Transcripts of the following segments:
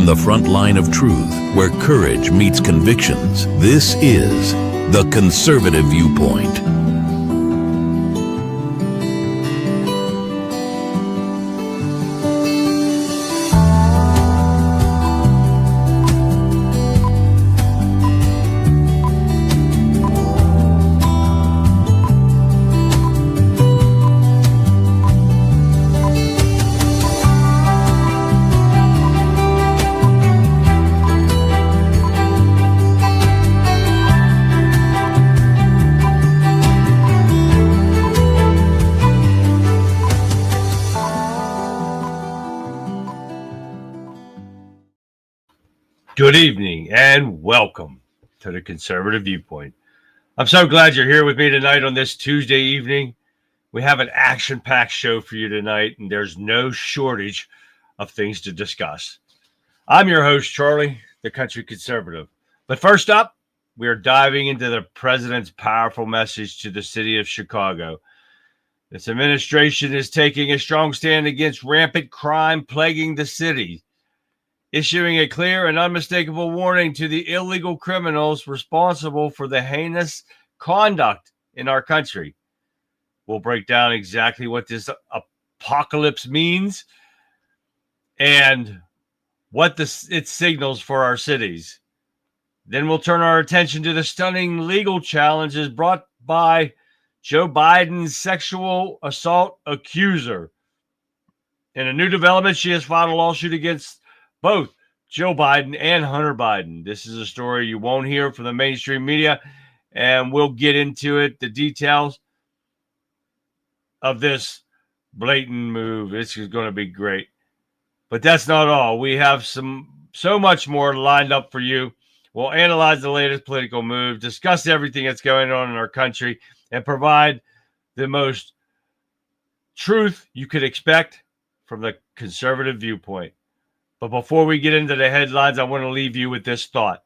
from the front line of truth, where courage meets convictions. This is The Conservative Viewpoint. Good evening and welcome to the Conservative Viewpoint. I'm so glad you're here with me tonight on this Tuesday evening. We have an action-packed show for you tonight, and there's no shortage of things to discuss. I'm your host, Charlie, the Country Conservative. But first up, we are diving into the president's powerful message to the city of Chicago. This administration is taking a strong stand against rampant crime plaguing the city, issuing a clear and unmistakable warning to the illegal criminals responsible for the heinous conduct in our country. We'll break down exactly what this apocalypse means and what it signals for our cities. Then we'll turn our attention to the stunning legal challenges brought by Joe Biden's sexual assault accuser. In a new development, she has filed a lawsuit against both Joe Biden and Hunter Biden. This is a story you won't hear from the mainstream media, and we'll get into it, the details of this blatant move. This is going to be great. But that's not all. We have so much more lined up for you. We'll analyze the latest political move, discuss everything that's going on in our country, and provide the most truth you could expect from the conservative viewpoint. But before we get into the headlines, I want to leave you with this thought.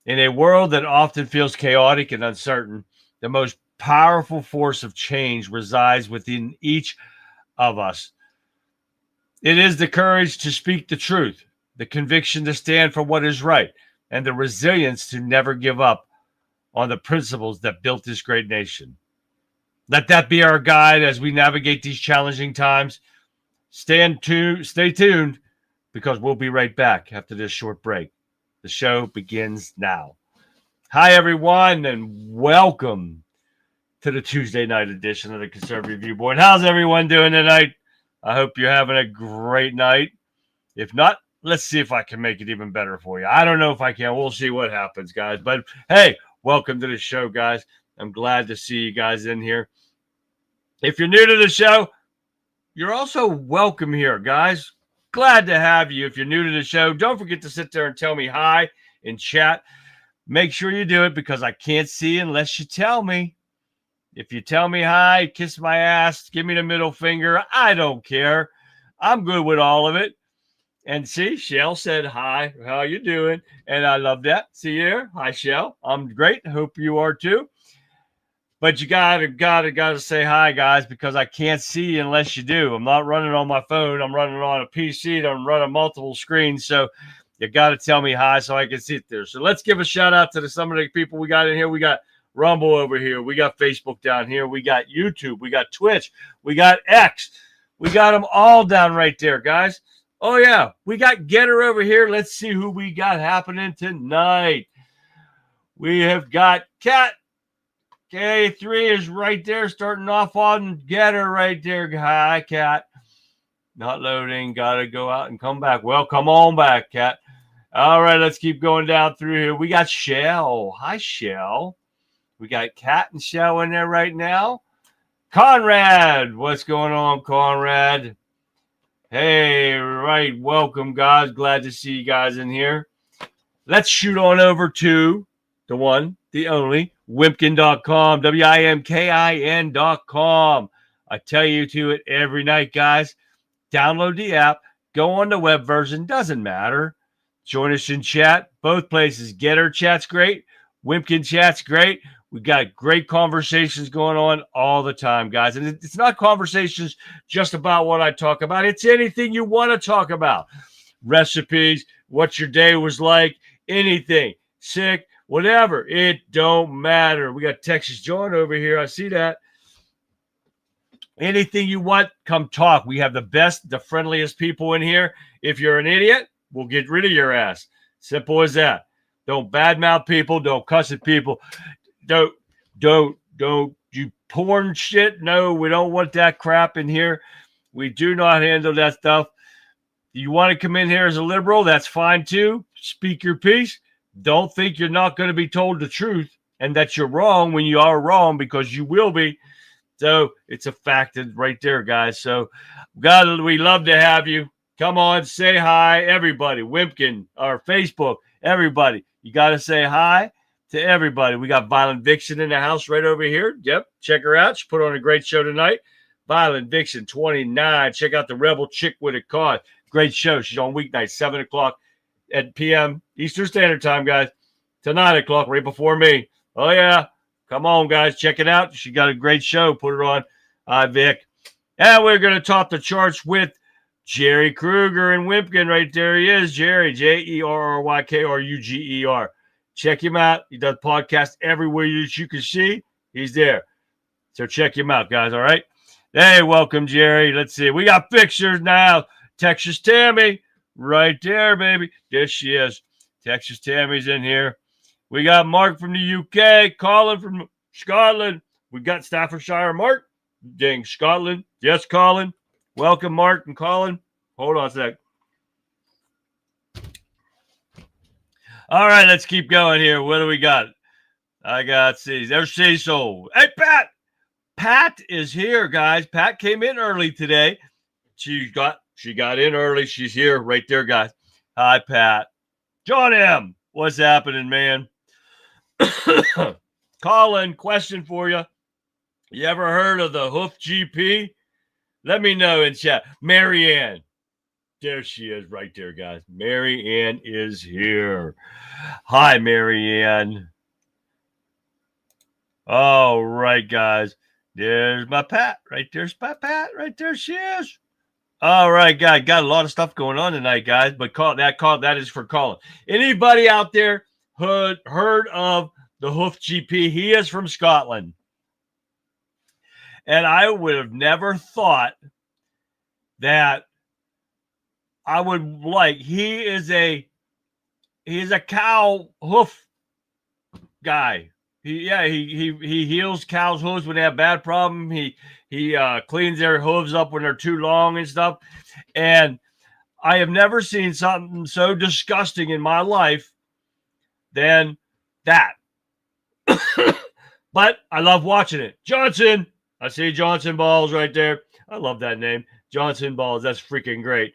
In a world that often feels chaotic and uncertain, the most powerful force of change resides within each of us. It is the courage to speak the truth, the conviction to stand for what is right, and the resilience to never give up on the principles that built this great nation. Let that be our guide as we navigate these challenging times. Stay tuned, because we'll be right back after this short break. The show begins now. Hi, everyone, and welcome to the Tuesday night edition of the Conservative Viewpoint. How's everyone doing tonight? I hope you're having a great night. If not, let's see if I can make it even better for you. I don't know if I can. We'll see what happens, guys. But, hey, welcome to the show, guys. I'm glad to see you guys in here. If you're new to the show, you're also welcome here, guys. Glad to have you. If you're new to the show, don't forget to sit there and tell me hi in chat. Make sure you do it because I can't see unless you tell me. If you tell me hi, kiss my ass, give me the middle finger, I don't care. I'm good with all of it. And see, Shell said hi. How you doing? And I love that. See you there. Hi, Shell. I'm great. Hope you are too. But you gotta say hi, guys, because I can't see unless you do. I'm not running on my phone. I'm running on a PC. I'm running multiple screens. So you got to tell me hi so I can sit there. So let's give a shout out to some of the people we got in here. We got Rumble over here. We got Facebook down here. We got YouTube. We got Twitch. We got X. We got them all down right there, guys. Oh, yeah. We got Getter over here. Let's see who we got happening tonight. We have got Cat. K3 is right there, starting off on Getter right there. Hi, Cat. Not loading. Got to go out and come back. Well, come on back, Cat. All right, let's keep going down through here. We got Shell. Hi, Shell. We got Cat and Shell in there right now. Conrad. What's going on, Conrad? Hey, right. Welcome, guys. Glad to see you guys in here. Let's shoot on over to the one, the only, Wimkin.com, WIMKIN.com. I tell you to it every night, guys. Download the app. Go on the web version. Doesn't matter. Join us in chat. Both places. Getter chat's great. Wimkin chat's great. We got great conversations going on all the time, guys. And it's not conversations just about what I talk about. It's anything you want to talk about. Recipes, what your day was like, anything, sick, whatever. It don't matter. We got Texas John over here. I see that. Anything you want, come talk. We have the best, the friendliest people in here. If you're an idiot, we'll get rid of your ass. Simple as that. Don't badmouth people. Don't cuss at people. Don't you porn shit. No, we don't want that crap in here. We do not handle that stuff. You want to come in here as a liberal? That's fine too. Speak your piece. Don't think you're not going to be told the truth and that you're wrong when you are wrong, because you will be. So it's a fact right there, guys. So God, we love to have you. Come on, say hi, everybody. Wimpkin, our Facebook, everybody. You got to say hi to everybody. We got Violent Vixen in the house right over here. Yep, check her out. She put on a great show tonight. Violent Vixen 29. Check out the Rebel Chick with a Cause. Great show. She's on weeknights, 7 o'clock at p.m. Eastern Standard Time, guys. To 9 o'clock, right before me. Oh, yeah. Come on, guys. Check it out. She got a great show. Put it on. Hi, Vic. And we're going to top the charts with Jerry Kruger and Wimpkin. Right there he is. Jerry, JerryKruger. Check him out. He does podcasts everywhere you can see. He's there. So check him out, guys. All right. Hey, welcome, Jerry. Let's see. We got pictures now. Texas Tammy. Right there, baby. There she is. Texas Tammy's in here. We got Mark from the UK, Colin from Scotland. We got Staffordshire Mark. Dang, Scotland. Yes, Colin. Welcome, Mark and Colin. Hold on a sec. All right, let's keep going here. What do we got? I got, see, there's Cecil. Hey, Pat. Pat is here, guys. Pat came in early today. She got in early. She's here right there, guys. Hi, Pat. John M. What's happening, man? Colin, question for you. You ever heard of the Hoof GP? Let me know in chat. Marianne. There she is right there, guys. Marianne is here. Hi, Marianne. All right, guys. There's my Pat. Right there's my Pat. Right there she is. All right, guys. Got a lot of stuff going on tonight, guys. But that is for Colin. Anybody out there heard of the Hoof GP? He is from Scotland. And I would have never thought that I would like, he is a cow hoof guy. He heals cows' hooves when they have bad problem. He cleans their hooves up when they're too long and stuff. And I have never seen something so disgusting in my life than that. But I love watching it. Johnson. I see Johnson Balls right there. I love that name. Johnson Balls. That's freaking great.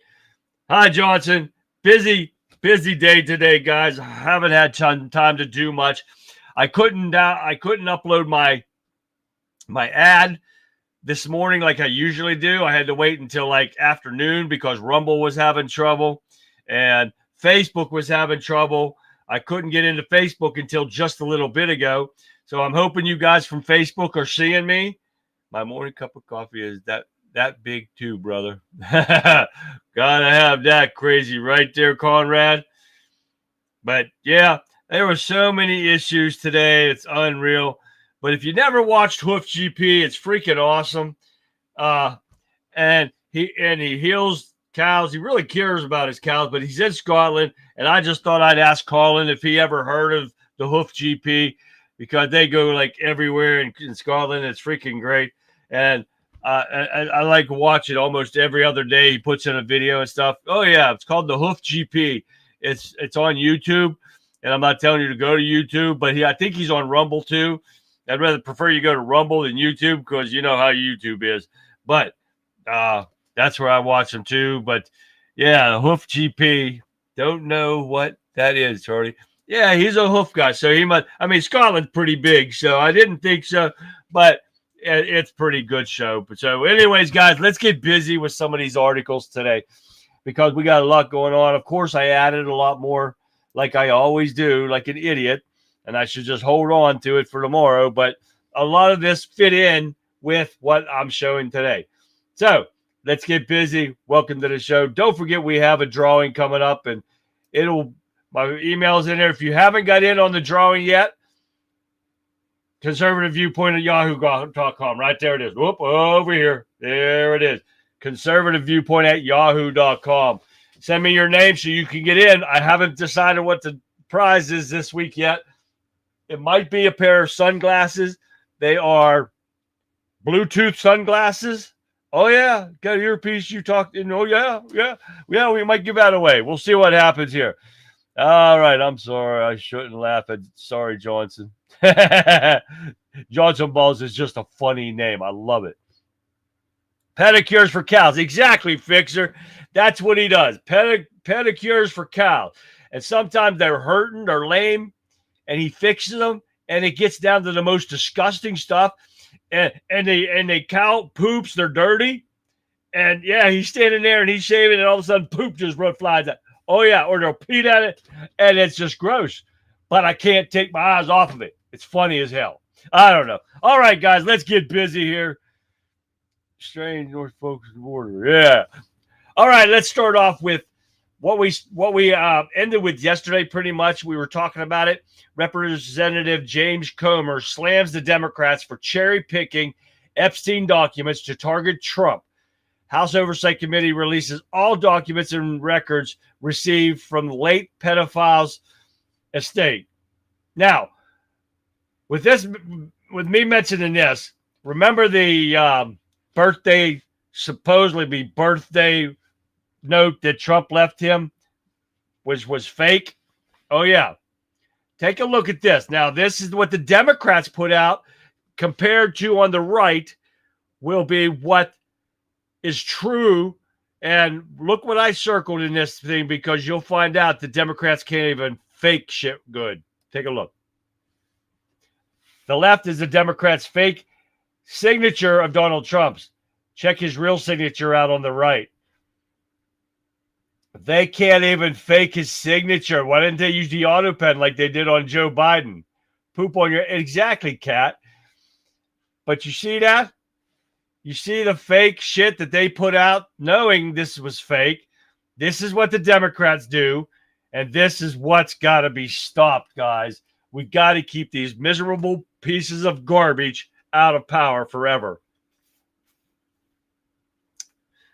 Hi, Johnson. Busy day today, guys. I haven't had time to do much. I couldn't upload my ad this morning like I usually do. I had to wait until like afternoon because Rumble was having trouble and Facebook was having trouble. I couldn't get into Facebook until just a little bit ago. So I'm hoping you guys from Facebook are seeing me. My morning cup of coffee is that big too, brother. Gotta have that crazy right there, Conrad. But yeah, there were so many issues today. It's unreal. But if you never watched Hoof GP, it's freaking awesome. And he heals cows. He really cares about his cows, but he's in Scotland. And I just thought I'd ask Colin if he ever heard of the Hoof GP, because they go like everywhere in Scotland. It's freaking great. And I like to watch it almost every other day. He puts in a video and stuff. Oh yeah, it's called the Hoof GP. It's on YouTube, and I'm not telling you to go to YouTube, but I think he's on Rumble too. I'd rather prefer you go to Rumble than YouTube because you know how YouTube is. But that's where I watch him too. But yeah, Hoof GP. Don't know what that is, Charlie. Yeah, he's a hoof guy, so he must. I mean, Scotland's pretty big, so I didn't think so, but it's pretty good show. But so, anyways, guys, let's get busy with some of these articles today because we got a lot going on. Of course, I added a lot more, like I always do, like an idiot, and I should just hold on to it for tomorrow. But a lot of this fit in with what I'm showing today. So let's get busy. Welcome to the show. Don't forget we have a drawing coming up, and My email's in there. If you haven't got in on the drawing yet, Conservative Viewpoint at yahoo.com. Right there it is. Whoop, over here. There it is. Conservative Viewpoint at yahoo.com. Send me your name so you can get in. I haven't decided what the prize is this week yet. It might be a pair of sunglasses. They are Bluetooth sunglasses. Oh, yeah. Got an earpiece you talked in. Oh, yeah. We might give that away. We'll see what happens here. All right. I'm sorry. I shouldn't laugh at sorry, Johnson. Johnson Balls is just a funny name. I love it. Pedicures for cows. Exactly, Fixer. That's what he does. Pedicures for cows. And sometimes they're hurting or lame, and he fixes them, and it gets down to the most disgusting stuff. And they cow poops. They're dirty. And, yeah, he's standing there, and he's shaving, and all of a sudden poop just flies out. Oh, yeah, or they'll pee at it, and it's just gross. But I can't take my eyes off of it. It's funny as hell. I don't know. All right, guys, let's get busy here. Strange North Focus border. Yeah. All right, let's start off with what we ended with yesterday pretty much. We were talking about it. Representative James Comer slams the Democrats for cherry-picking Epstein documents to target Trump. House Oversight Committee releases all documents and records received from the late pedophile's estate. Now, with me mentioning this, remember the supposedly birthday note that Trump left him, which was fake? Oh, yeah. Take a look at this. Now, this is what the Democrats put out compared to on the right will be what is true. And look what I circled in this thing, because you'll find out the Democrats can't even fake shit good. Take a look. The left is the Democrats' fake signature of Donald Trump's. Check his real signature out on the right. They can't even fake his signature. Why didn't they use the auto pen like they did on Joe Biden? Poop on your... Exactly, Cat. But you see that? You see the fake shit that they put out knowing this was fake. This is what the Democrats do. And this is what's got to be stopped, guys. We got to keep these miserable pieces of garbage out of power forever.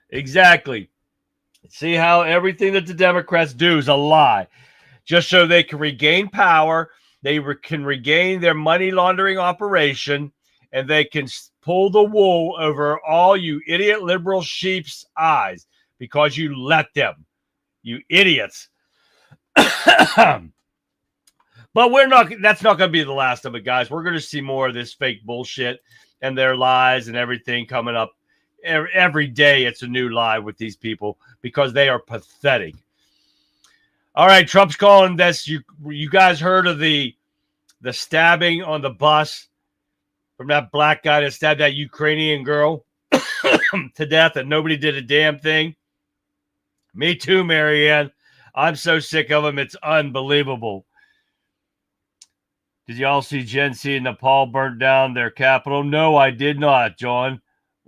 Exactly. See how everything that the Democrats do is a lie. Just so they can regain power, they can regain their money laundering operation, and they can pull the wool over all you idiot liberal sheep's eyes because you let them. You idiots. But that's not going to be the last of it, guys. We're going to see more of this fake bullshit and their lies and everything coming up. Every day it's a new lie with these people because they are pathetic. All right, Trump's calling this. You guys heard of the stabbing on the bus from that black guy that stabbed that Ukrainian girl to death and nobody did a damn thing? Me too, Marianne. I'm so sick of him. It's unbelievable. Did y'all see Gen Z and Nepal burnt down their capital? No, I did not, John.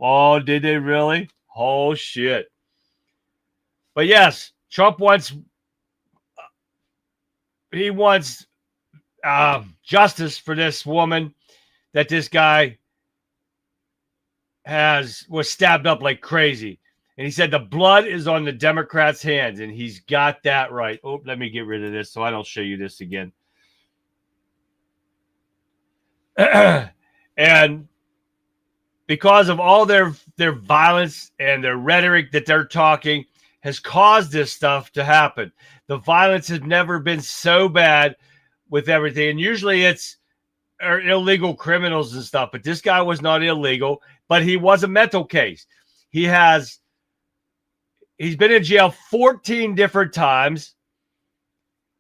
Oh, did they really? Oh, shit. But yes, Trump wants justice for this woman that this guy was stabbed up like crazy. And he said the blood is on the Democrats' hands, and he's got that right. Oh, let me get rid of this so I don't show you this again. And because of all their violence and their rhetoric that they're talking has caused this stuff to happen. The violence has never been so bad with everything. And usually it's illegal criminals and stuff, but this guy was not illegal, but he was a mental case. He's been in jail 14 different times.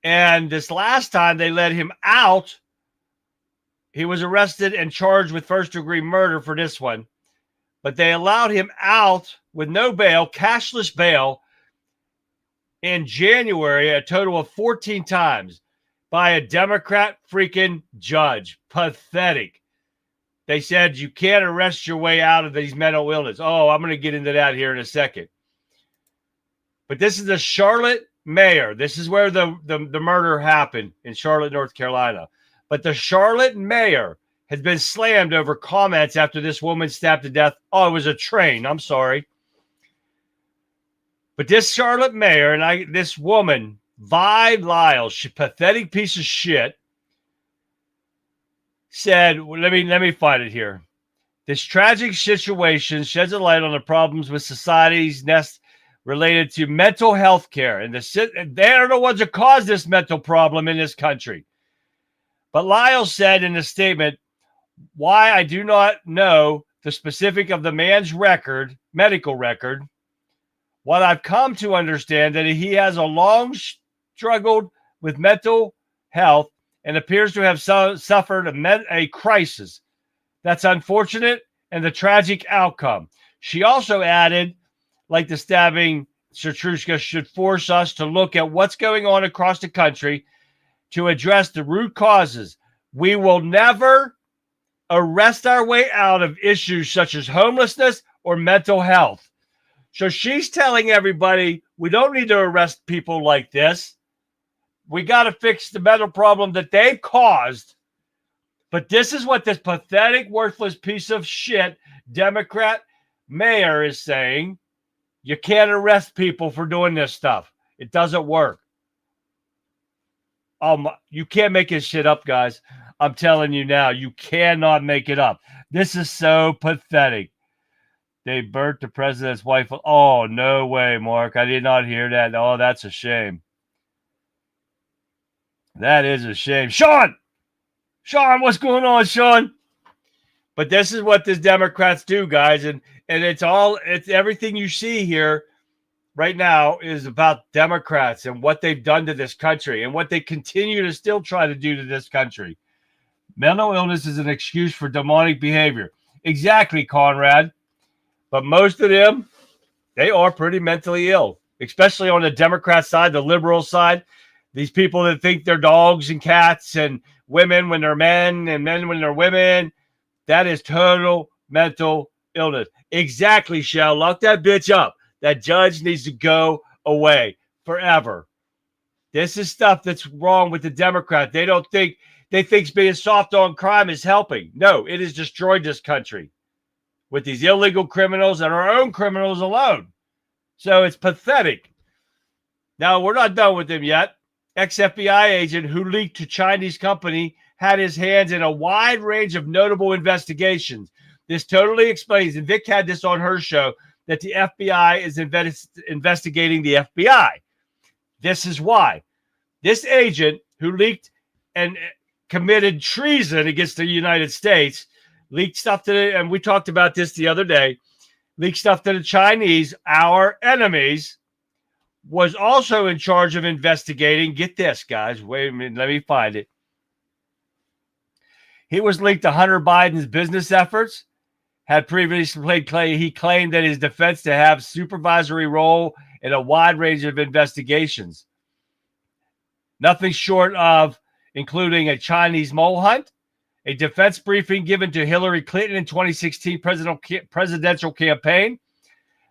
And this last time they let him out, he was arrested and charged with first-degree murder for this one. But they allowed him out with no bail, cashless bail, in January a total of 14 times by a Democrat freaking judge. Pathetic. They said you can't arrest your way out of these mental illness. Oh, I'm going to get into that here in a second. But this is the Charlotte mayor, this is where the murder happened in Charlotte, North Carolina. But the Charlotte mayor has been slammed over comments after this woman stabbed to death. Oh, it was a train. I'm sorry. But this Charlotte mayor and this woman, Vi Lyles, she pathetic piece of shit, said, let me find it here. This tragic situation sheds a light on the problems with society's nest related to mental health care. And they are the ones that caused this mental problem in this country. But Lyles said in a statement, why I do not know the specific of the man's medical record, what I've come to understand that he has a long struggled with mental health and appears to have suffered a crisis. That's unfortunate and the tragic outcome. She also added, like the stabbing, Shatrushka should force us to look at what's going on across the country to address the root causes. We will never arrest our way out of issues such as homelessness or mental health. So she's telling everybody we don't need to arrest people like this. We got to fix the mental problem that they've caused. But this is what this pathetic, worthless piece of shit Democrat mayor is saying. You can't arrest people for doing this stuff. It doesn't work. You can't make this shit up, guys. I'm telling you now, you cannot make it up. This is so pathetic. They burnt the president's wife. Oh, no way, Mark. I did not hear that. Oh, that's a shame. That is a shame. Sean, what's going on, Sean? But this is what these Democrats do, guys. And it's everything you see here right now is about Democrats and what they've done to this country and what they continue to still try to do to this country. Mental illness is an excuse for demonic behavior. Exactly, Conrad. But most of them, they are pretty mentally ill, especially on the Democrat side, the liberal side. These people that think they're dogs and cats and women when they're men and men when they're women, that is total mental illness. Exactly, Shell. Lock that bitch up. That judge needs to go away forever. This is stuff that's wrong with the Democrat. They think being soft on crime is helping. No, it has destroyed this country with these illegal criminals and our own criminals alone. So it's pathetic. Now, we're not done with them yet. Ex-FBI agent who leaked to Chinese company had his hands in a wide range of notable investigations. This totally explains, and Vic had this on her show, that the FBI is investigating the FBI. This is why. This agent who leaked and committed treason against the United States, leaked stuff and we talked about this the other day, leaked stuff to the Chinese, our enemies, was also in charge of investigating. Get this, guys. Wait a minute. Let me find it. He was linked to Hunter Biden's business efforts. Had previously he claimed that his defense to have supervisory role in a wide range of investigations. Nothing short of including a Chinese mole hunt, a defense briefing given to Hillary Clinton in 2016 presidential campaign,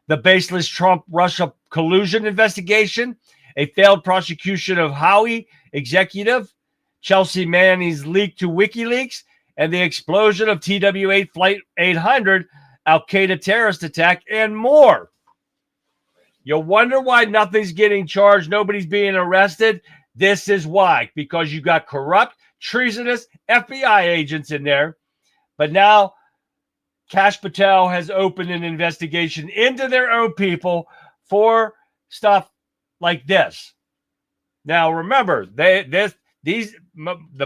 the baseless Trump-Russia collusion investigation, a failed prosecution of Huawei executive, Chelsea Manning's leak to WikiLeaks, and the explosion of TW-8 Flight 800 Al-Qaeda terrorist attack, and more. You wonder why nothing's getting charged, nobody's being arrested? This is why, because you got corrupt, treasonous FBI agents in there. But now Kash Patel has opened an investigation into their own people for stuff like this. Now, remember, the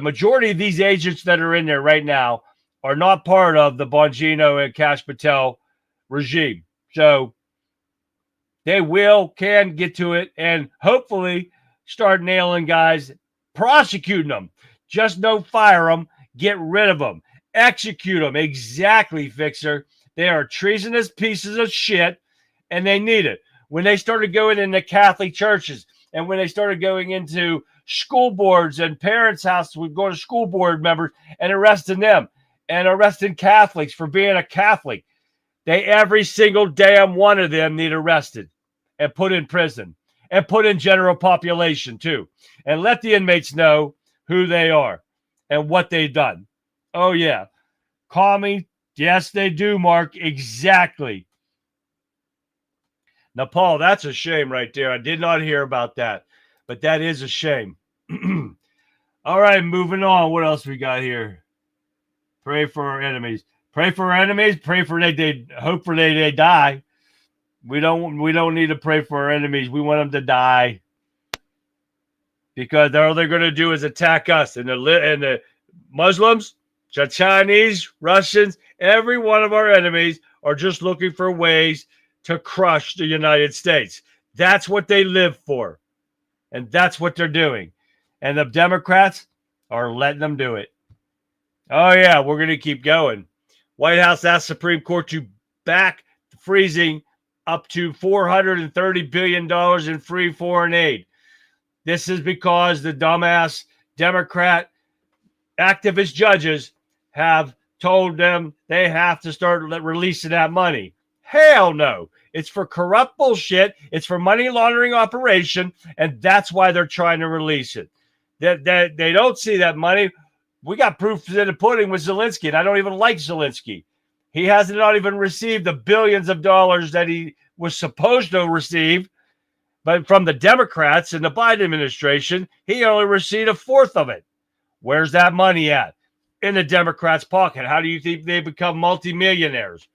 majority of these agents that are in there right now are not part of the Bongino and Kash Patel regime. So they can get to it and hopefully start nailing guys, prosecuting them. Just don't fire them. Get rid of them. Execute them. Exactly, Fixer. They are treasonous pieces of shit, and they need it. When they started going into Catholic churches and when they started going into school boards and parents' houses, we'd go to school board members and arresting them and arresting Catholics for being a Catholic. Every single damn one of them need arrested and put in prison. and put in general population too. And let the inmates know who they are and what they've done. Oh, yeah. Call me. Yes, they do, Mark. Exactly. Now, Paul, that's a shame right there. I did not hear about that, but that is a shame. All right, moving on. What else we got here? Pray for our enemies. Pray for our enemies. Pray for they hopefully they die. We don't need to pray for our enemies. We want them to die, because all they're going to do is attack us. And the Muslims, the Chinese, Russians, every one of our enemies are just looking for ways to crush the United States. That's what they live for, and that's what they're doing. And the Democrats are letting them do it. Oh, yeah, we're going to keep going. White House asked Supreme Court to back freezing up to $430 billion in free foreign aid. This is because the dumbass Democrat activist judges have told them they have to start releasing that money. Hell no. It's for corrupt bullshit. It's for money laundering operation, and that's why they're trying to release it. They don't see that money. We got proof in the pudding with Zelensky, and I don't even like Zelensky. He has not even received the billions of dollars that he was supposed to receive, but from the Democrats and the Biden administration, he only received a fourth of it. Where's that money at? In the Democrats' pocket. How do you think they become multimillionaires?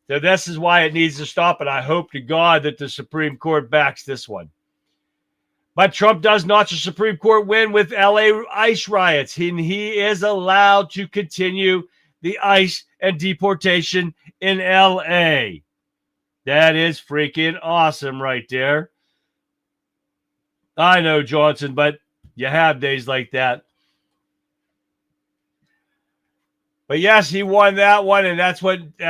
So this is why it needs to stop, and I hope to God that the Supreme Court backs this one. But Trump does notch a Supreme Court win with LA ICE riots. He is allowed to continue the ICE and deportation in LA. That is freaking awesome right there. I know, Johnson, but you have days like that. But yes, he won that one, and that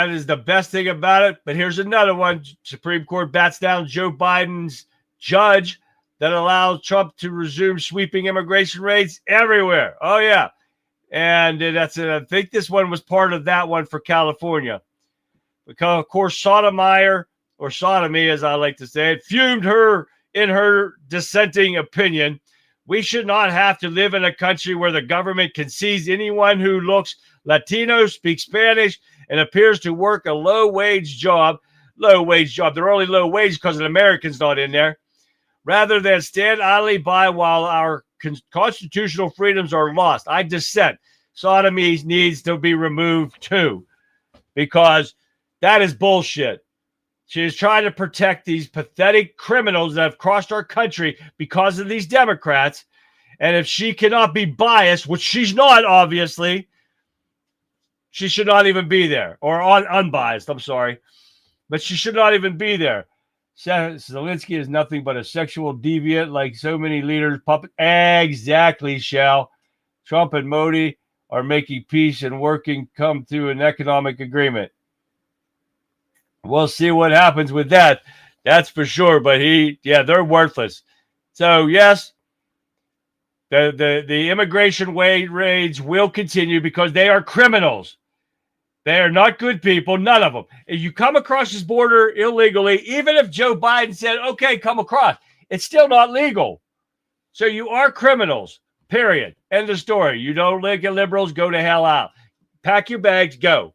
is the best thing about it. But here's another one. Supreme Court bats down Joe Biden's judge that allows Trump to resume sweeping immigration raids everywhere. Oh, yeah. And that's it. I think this one was part of that one for California. Because, of course, Sotomayor, or Sodomy, as I like to say it, fumed her in her dissenting opinion. We should not have to live in a country where the government can seize anyone who looks Latino, speaks Spanish, and appears to work a low-wage job. Low-wage job. They're only low-wage because an American's not in there. Rather than stand idly by while our constitutional freedoms are lost. I dissent. Sodomy needs to be removed too, because that is bullshit. She is trying to protect these pathetic criminals that have crossed our country because of these Democrats. And if she cannot be biased, which she's not, obviously, she should not even be there. Or unbiased, I'm sorry. But she should not even be there. Zelensky is nothing but a sexual deviant like so many leaders. Exactly, Shal. Trump and Modi are making peace and working come to an economic agreement. We'll see what happens with that. That's for sure. But they're worthless. So, yes, the immigration raids will continue because they are criminals. They are not good people, none of them. If you come across this border illegally, even if Joe Biden said, okay, come across, it's still not legal. So you are criminals, period. End of story. You don't like liberals, go to hell out. Pack your bags, go.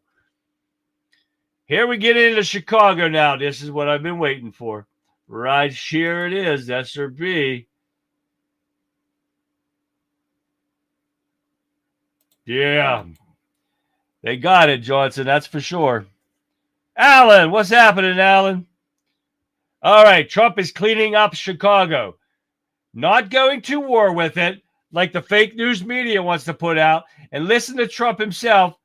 Here we get into Chicago now. This is what I've been waiting for. Right here it is, SRB. Yeah. They got it, Johnson. That's for sure. Alan, what's happening, Alan? All right, Trump is cleaning up Chicago. Not going to war with it, like the fake news media wants to put out. And listen to Trump himself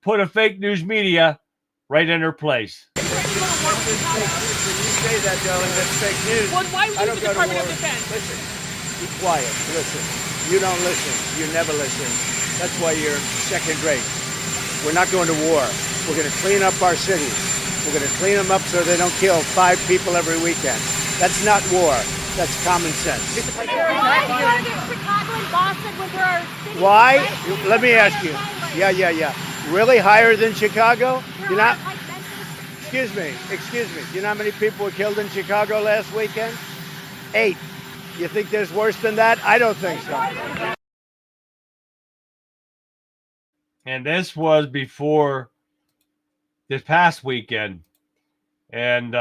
put a fake news media right in her place. When you say that, darling, that's fake news. Well, why would you the Department of Defense? Listen, be quiet. Listen. You don't listen. You never listen. That's why you're second rate. We're not going to war. We're going to clean up our cities. We're going to clean them up so they don't kill 5 people every weekend. That's not war. That's common sense. Why? Let me ask you. Yeah. Really higher than Chicago? You're not. Excuse me. You know how many people were killed in Chicago last weekend? 8. You think there's worse than that? I don't think so. And this was before this past weekend. And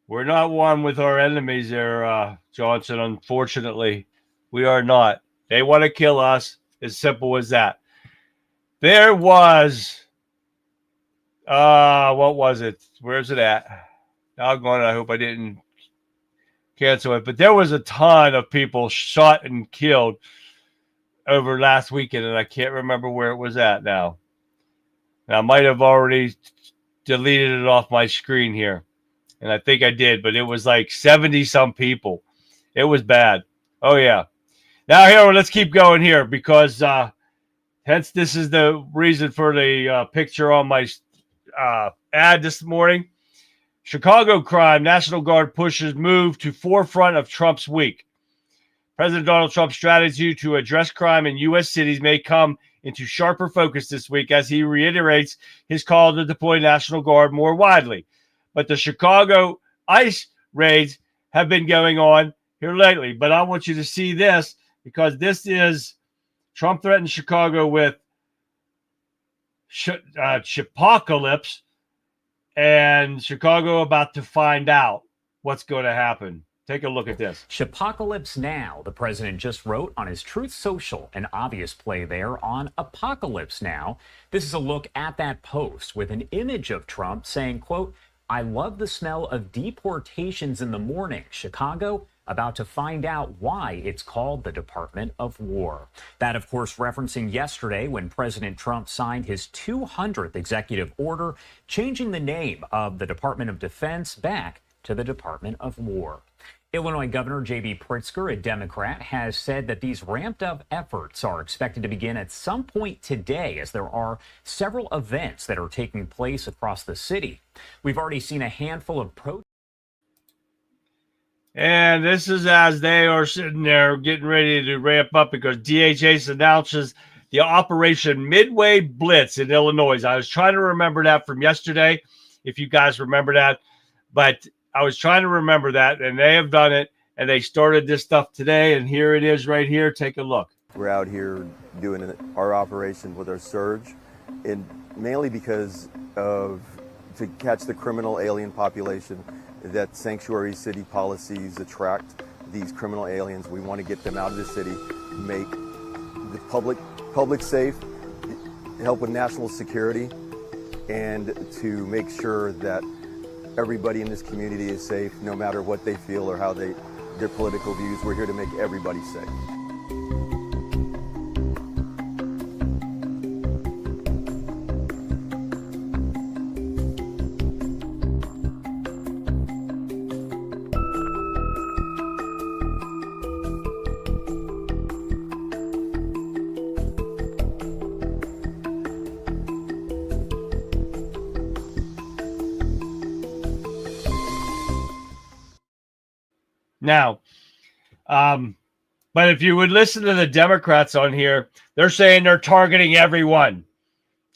we're not one with our enemies there, Johnson. Unfortunately, we are not. They want to kill us. As simple as that. There was, what was it? Where's it at? Doggone it, I hope I didn't cancel it. But there was a ton of people shot and killed over last weekend, and I can't remember where it was at now. And I might have already deleted it off my screen here. And I think I did, but it was like 70-some people. It was bad. Oh, yeah. Now, here, let's keep going here because hence this is the reason for the picture on my ad this morning. Chicago crime, National Guard pushes move to forefront of Trump's week. President Donald Trump's strategy to address crime in U.S. cities may come into sharper focus this week as he reiterates his call to deploy National Guard more widely. But the Chicago ICE raids have been going on here lately. But I want you to see this because this is Trump threatened Chicago with Chipdcalypse, and Chicago about to find out what's going to happen. Take a look at this. Chipdcalypse now, the president just wrote on his Truth Social, an obvious play there on Apocalypse Now. This is a look at that post with an image of Trump saying, quote, "I love the smell of deportations in the morning. Chicago about to find out why it's called the Department of War." That, of course, referencing yesterday when President Trump signed his 200th executive order, changing the name of the Department of Defense back to the Department of War. Illinois Governor J.B. Pritzker, a Democrat, has said that these ramped-up efforts are expected to begin at some point today as there are several events that are taking place across the city. We've already seen a handful of protests. And this is as they are sitting there getting ready to ramp up because DHS announces the Operation Midway Blitz in Illinois. I was trying to remember that from yesterday, if you guys remember that. But I was trying to remember that, and they have done it, and they started this stuff today, and here it is right here. Take a look. We're out here doing our operation with our surge, and mainly because of to catch the criminal alien population that sanctuary city policies attract these criminal aliens. We want to get them out of the city, make the public safe, help with national security, and to make sure that everybody in this community is safe, no matter what they feel or how their political views. We're here to make everybody safe. Now, but if you would listen to the Democrats on here, they're saying they're targeting everyone.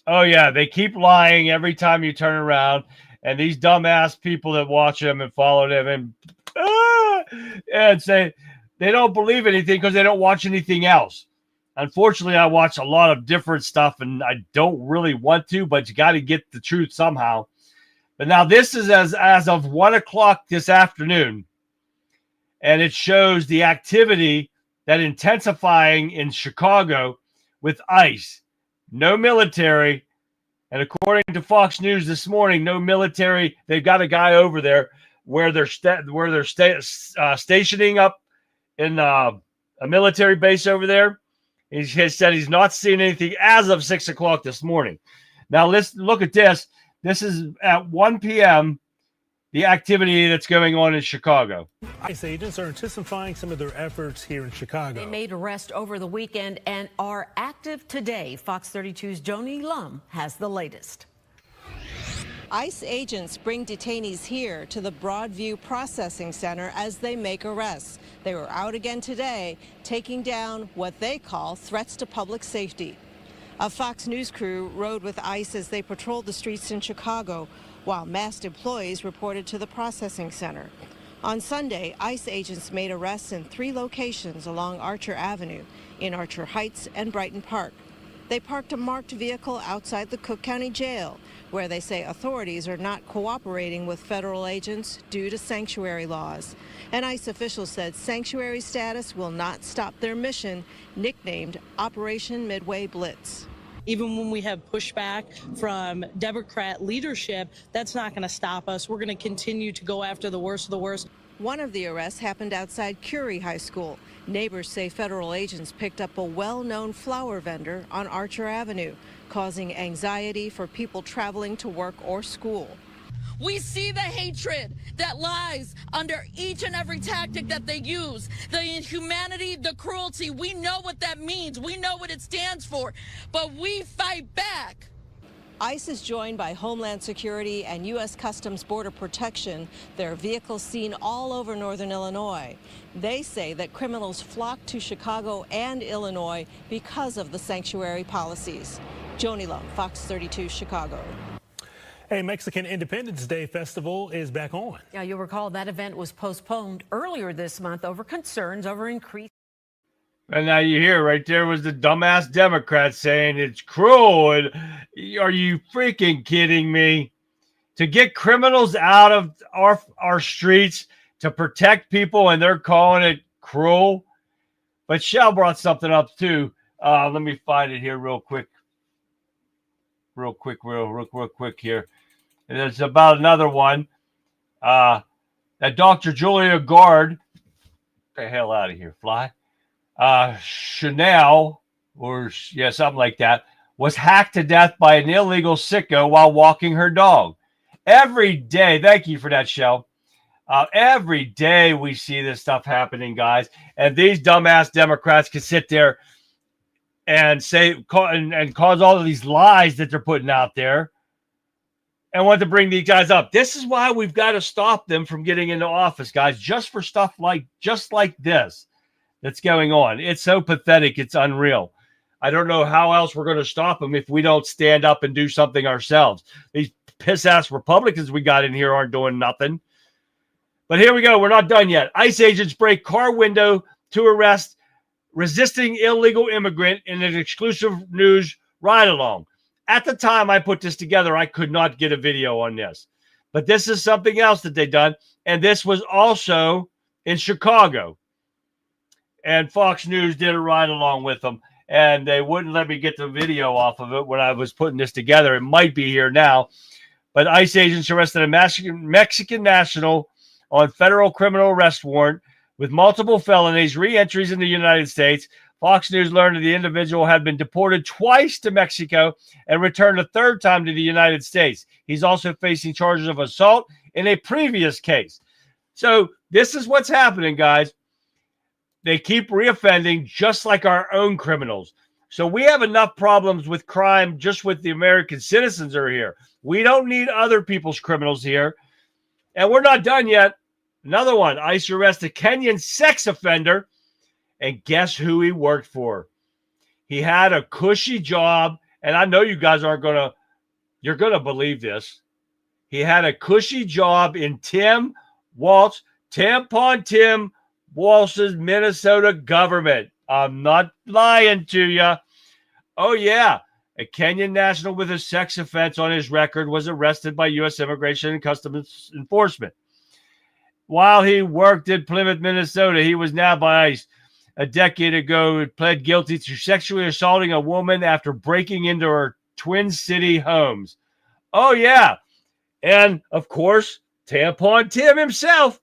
Oh, yeah, they keep lying every time you turn around. And these dumbass people that watch them and follow them and say they don't believe anything because they don't watch anything else. Unfortunately, I watch a lot of different stuff, and I don't really want to, but you got to get the truth somehow. But now this is as of 1 o'clock this afternoon. And it shows the activity that intensifying in Chicago with ICE. No military. And according to Fox News this morning, no military. They've got a guy over there where they're stationing up in a military base over there. He has said he's not seen anything as of 6 o'clock this morning. Now, let's look at this. This is at 1 p.m., the activity that's going on in Chicago. ICE agents are intensifying some of their efforts here in Chicago. They made arrests over the weekend and are active today. Fox 32's Joni Lum has the latest. ICE agents bring detainees here to the Broadview Processing Center as they make arrests. They were out again today, taking down what they call threats to public safety. A Fox News crew rode with ICE as they patrolled the streets in Chicago, while masked employees reported to the processing center. On Sunday, ICE agents made arrests in 3 locations along Archer Avenue, in Archer Heights and Brighton Park. They parked a marked vehicle outside the Cook County Jail, where they say authorities are not cooperating with federal agents due to sanctuary laws. An ICE official said sanctuary status will not stop their mission, nicknamed Operation Midway Blitz. Even when we have pushback from Democrat leadership, that's not going to stop us. We're going to continue to go after the worst of the worst. One of the arrests happened outside Curie High School. Neighbors say federal agents picked up a well-known flower vendor on Archer Avenue, causing anxiety for people traveling to work or school. We see the hatred that lies under each and every tactic that they use. The inhumanity, the cruelty, we know what that means. We know what it stands for, but we fight back. ICE is joined by Homeland Security and U.S. Customs Border Protection. Their vehicles seen all over northern Illinois. They say that criminals flock to Chicago and Illinois because of the sanctuary policies. Joni Lum, Fox 32, Chicago. Hey, Mexican Independence Day Festival is back on. Yeah, you'll recall that event was postponed earlier this month over concerns over increased. And now you hear right there was the dumbass Democrat saying it's cruel. And are you freaking kidding me? To get criminals out of our streets to protect people, and they're calling it cruel. But Shell brought something up too. Let me find it here real quick here. And it's about another one. That Dr. Julia Gard, get the hell out of here, fly. Chanel, or yeah, something like that, was hacked to death by an illegal sicko while walking her dog. Every day, thank you for that, Shell. Every day we see this stuff happening, guys. And these dumbass Democrats can sit there and say and cause all of these lies that they're putting out there and want to bring these guys up. This is why we've got to stop them from getting into office, guys, just for stuff just like this that's going on. It's so pathetic. It's unreal. I don't know how else we're going to stop them if we don't stand up and do something ourselves. These piss-ass Republicans we got in here aren't doing nothing. But here we go. We're not done yet. ICE agents break car window to arrest resisting illegal immigrant in an exclusive news ride-along. At the time I put this together, I could not get a video on this. But this is something else that they've done. And this was also in Chicago. And Fox News did a ride-along with them. And they wouldn't let me get the video off of it when I was putting this together. It might be here now. But ICE agents arrested a Mexican national on federal criminal arrest warrant with multiple felonies, re-entries in the United States. Fox News learned that the individual had been deported twice to Mexico and returned a third time to the United States. He's also facing charges of assault in a previous case. So this is what's happening, guys. They keep reoffending just like our own criminals. So we have enough problems with crime just with the American citizens who are here. We don't need other people's criminals here. And we're not done yet. Another one, ICE arrested Kenyan sex offender. And guess who he worked for? He had a cushy job. And I know you guys you're going to believe this. He had a cushy job in Tampon Tim Walsh's Minnesota government. I'm not lying to you. Oh, yeah. A Kenyan national with a sex offense on his record was arrested by U.S. Immigration and Customs Enforcement. While he worked in Plymouth, Minnesota, he was nabbed by ICE. A decade ago, he pled guilty to sexually assaulting a woman after breaking into her Twin City homes. Oh, yeah. And, of course, Tampon Tim himself.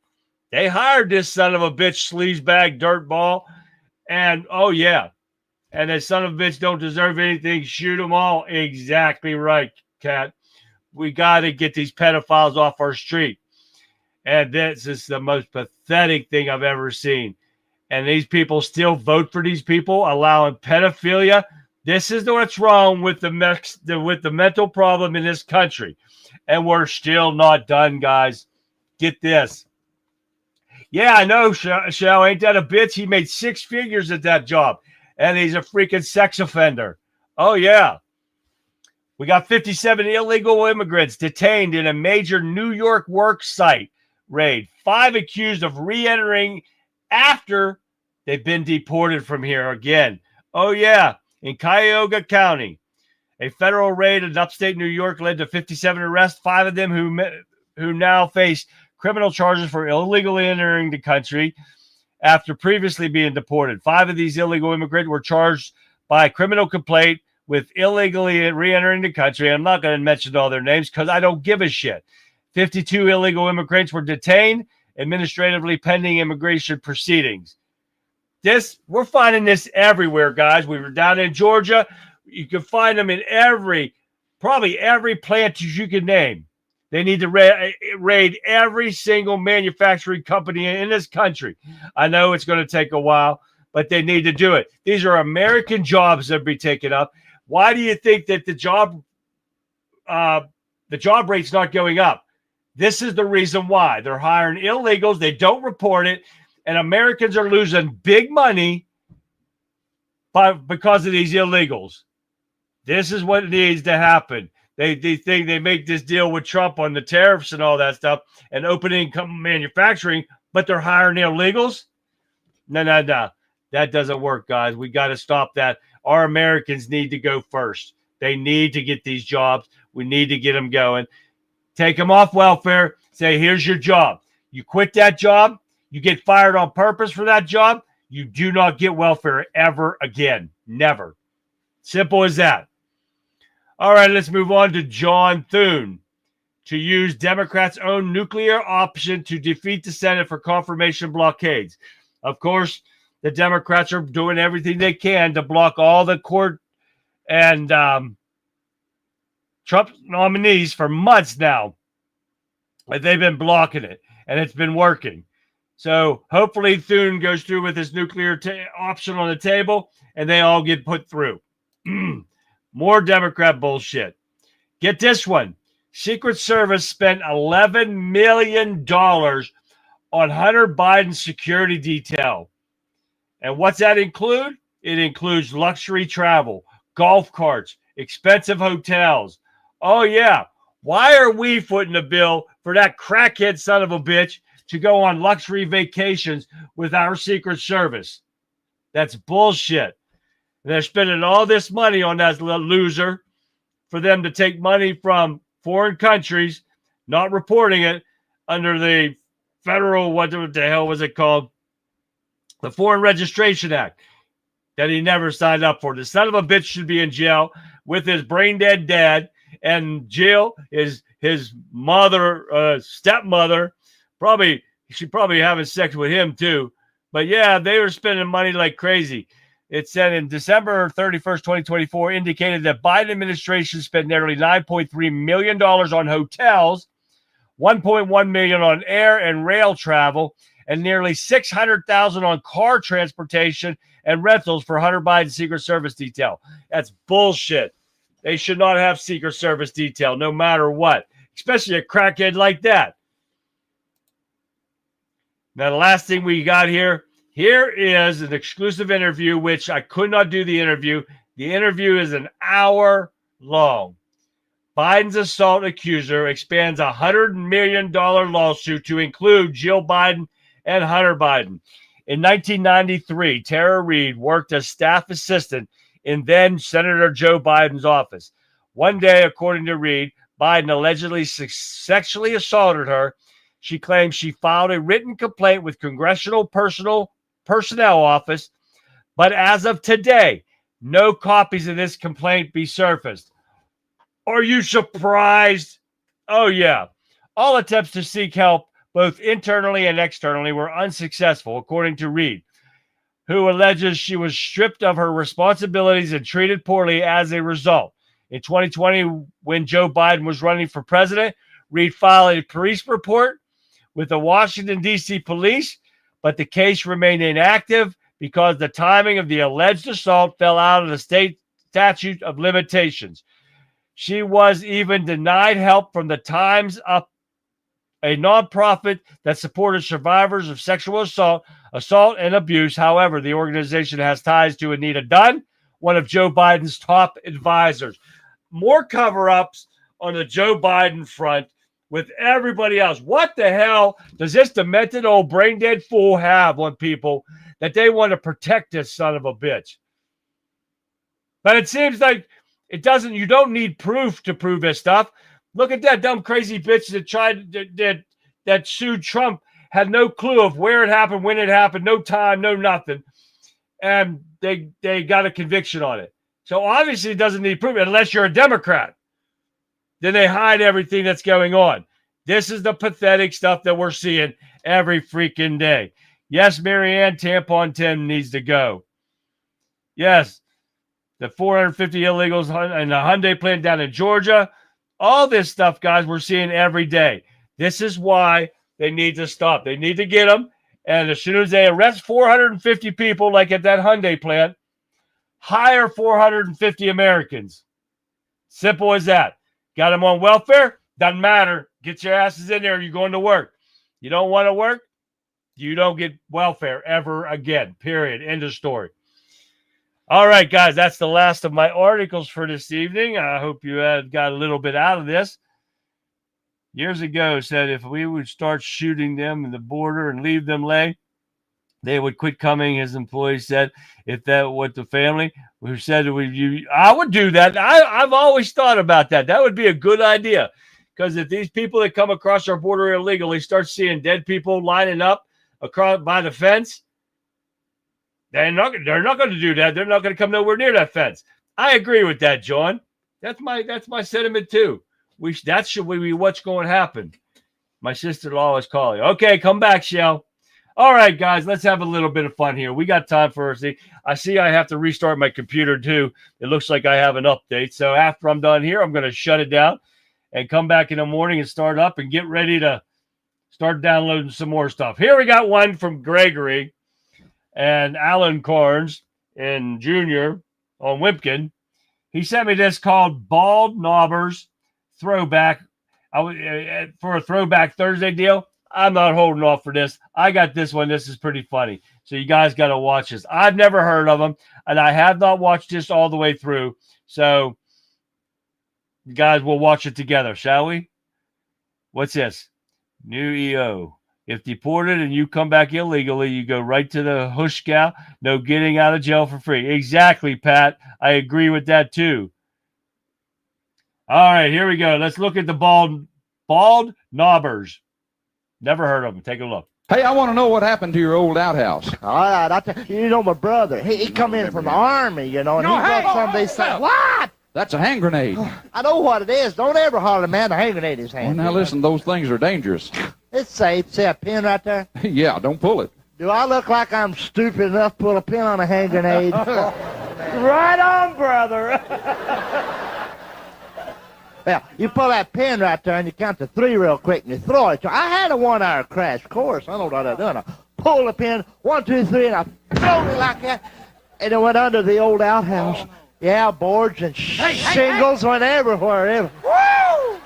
They hired this son of a bitch, sleazebag, dirtball. And, oh, yeah. And that son of a bitch don't deserve anything. Shoot them all. Exactly right, Kat. We got to get these pedophiles off our street. And this is the most pathetic thing I've ever seen. And these people still vote for these people, allowing pedophilia. This is what's wrong with the mental problem in this country. And we're still not done, guys. Get this. Yeah, I know, Shell. Ain't that a bitch? He made 6 figures at that job. And he's a freaking sex offender. Oh, yeah. We got 57 illegal immigrants detained in a major New York work site raid. 5 accused of re-entering after they've been deported from here again. Oh, yeah. In Cuyahoga County, a federal raid in upstate New York led to 57 arrests, 5 of them who now face criminal charges for illegally entering the country after previously being deported. 5 of these illegal immigrants were charged by criminal complaint with illegally re-entering the country. I'm not going to mention all their names because I don't give a shit. 52 illegal immigrants were detained, administratively pending immigration proceedings. We're finding this everywhere, guys. We were down in Georgia. You can find them in probably every plant you can name. They need to raid every single manufacturing company in this country. I know it's going to take a while, but they need to do it. These are American jobs that be taken up. Why do you think that the job rate's not going up? This is the reason why. They're hiring illegals. They don't report it, and Americans are losing big money because of these illegals. This is what needs to happen. They think they make this deal with Trump on the tariffs and all that stuff and opening manufacturing, but they're hiring illegals? No. That doesn't work, guys. We got to stop that. Our Americans need to go first. They need to get these jobs. We need to get them going. Take them off welfare. Say, here's your job. You quit that job. You get fired on purpose for that job. You do not get welfare ever again. Never. Simple as that. All right, let's move on to John Thune. To use Democrats' own nuclear option to defeat the Senate for confirmation blockades. Of course, the Democrats are doing everything they can to block all the court and Trump nominees for months now. But they've been blocking it, and it's been working. So hopefully Thune goes through with his nuclear option on the table, and they all get put through. More Democrat bullshit. Get this one. Secret Service spent $11 million on Hunter Biden's security detail. And what's that include? It includes luxury travel, golf carts, expensive hotels. Oh, yeah. Why are we footing the bill for that crackhead son of a bitch to go on luxury vacations with our Secret Service? That's bullshit. They're spending all this money on that little loser for them to take money from foreign countries, not reporting it under the federal, what the hell was it called? The Foreign Registration Act that he never signed up for. The son of a bitch should be in jail with his brain dead dad, and Jill is his mother, stepmother. She's probably having sex with him too. But yeah, they were spending money like crazy. It said in December 31st, 2024, indicated that Biden administration spent nearly $9.3 million on hotels, $1.1 million on air and rail travel, and nearly $600,000 on car transportation and rentals for Hunter Biden's Secret Service detail. That's bullshit. They should not have Secret Service detail, no matter what, especially a crackhead like that. Now, the last thing we got here is an exclusive interview, which I could not do the interview. The interview is an hour long. Biden's assault accuser expands a $100 million lawsuit to include Jill Biden and Hunter Biden. In 1993, Tara Reid worked as staff assistant in then Senator Joe Biden's office. One day, according to Reid, Biden allegedly sexually assaulted her. She claims she filed a written complaint with Congressional Personnel Office, but as of today, no copies of this complaint be surfaced. Are you surprised? Oh, yeah. All attempts to seek help, both internally and externally, were unsuccessful, according to Reid, who alleges she was stripped of her responsibilities and treated poorly as a result. In 2020, when Joe Biden was running for president, Reid filed a police report with the Washington, D.C. police, but the case remained inactive because the timing of the alleged assault fell out of the state statute of limitations. She was even denied help from the Times Up, a nonprofit that supported survivors of sexual assault and abuse. However, the organization has ties to Anita Dunn, one of Joe Biden's top advisors. More cover-ups on the Joe Biden front with everybody else. What the hell does this demented old brain-dead fool have on people that they want to protect this son of a bitch? But it seems like it doesn't. You don't need proof to prove this stuff. Look at that dumb crazy bitch that sued Trump. Had no clue of where it happened, when it happened, no time, no nothing. And they got a conviction on it. So obviously it doesn't need proof unless you're a Democrat. Then they hide everything that's going on. This is the pathetic stuff that we're seeing every freaking day. Yes, Marianne, Tampon 10 needs to go. Yes, the 450 illegals and the Hyundai plant down in Georgia. All this stuff, guys, we're seeing every day. This is why they need to stop. They need to get them. And as soon as they arrest 450 people, like at that Hyundai plant, hire 450 Americans. Simple as that. Got them on welfare? Doesn't matter. Get your asses in there. You're going to work. You don't want to work? You don't get welfare ever again. Period. End of story. All right, guys, that's the last of my articles for this evening. I hope you got a little bit out of this. Years ago said if we would start shooting them in the border and leave them lay, they would quit coming. His employees said, if that what the family who said I would do that. I've always thought about that. That would be a good idea. Because if these people that come across our border illegally start seeing dead people lining up across by the fence, they're not going to do that. They're not going to come nowhere near that fence. I agree with that, John. That's my sentiment too. That should be what's going to happen. My sister-in-law is calling. Okay, come back, Shell. All right, guys, let's have a little bit of fun here. We got time for us. I see I have to restart my computer too. It looks like I have an update. So after I'm done here, I'm going to shut it down and come back in the morning and start up and get ready to start downloading some more stuff. Here we got one from Gregory and Alan Carnes and Junior on Wimpkin. He sent me this called Bald Knobbers Throwback. For a Throwback Thursday deal. I'm not holding off for this. I got this one. This is pretty funny. So you guys got to watch this. I've never heard of them, and I have not watched this all the way through. So you guys, we'll watch it together, shall we? What's this? New EO. If deported and you come back illegally, you go right to the Hushka. No getting out of jail for free. Exactly, Pat. I agree with that too. All right, here we go. Let's look at the bald knobbers. Never heard of them. Take a look. Hey, I want to know what happened to your old outhouse. All right, you know my brother. He come in from the army, you know, and he brought some of these things. What? That's a hand grenade. I know what it is. Don't ever holler, man. A hand grenade in his hand. Well, now listen, those things are dangerous. It's safe. See a pin right there? Yeah, don't pull it. Do I look like I'm stupid enough to pull a pin on a hand grenade? Right on, brother. Well, you pull that pin right there and you count to 3 real quick and you throw it. I had a 1-hour crash course. I know what I'm doing. I pulled the pin, 1, 2, 3, and I throw it like that. And it went under the old outhouse. Yeah, boards and shingles went everywhere. Woo!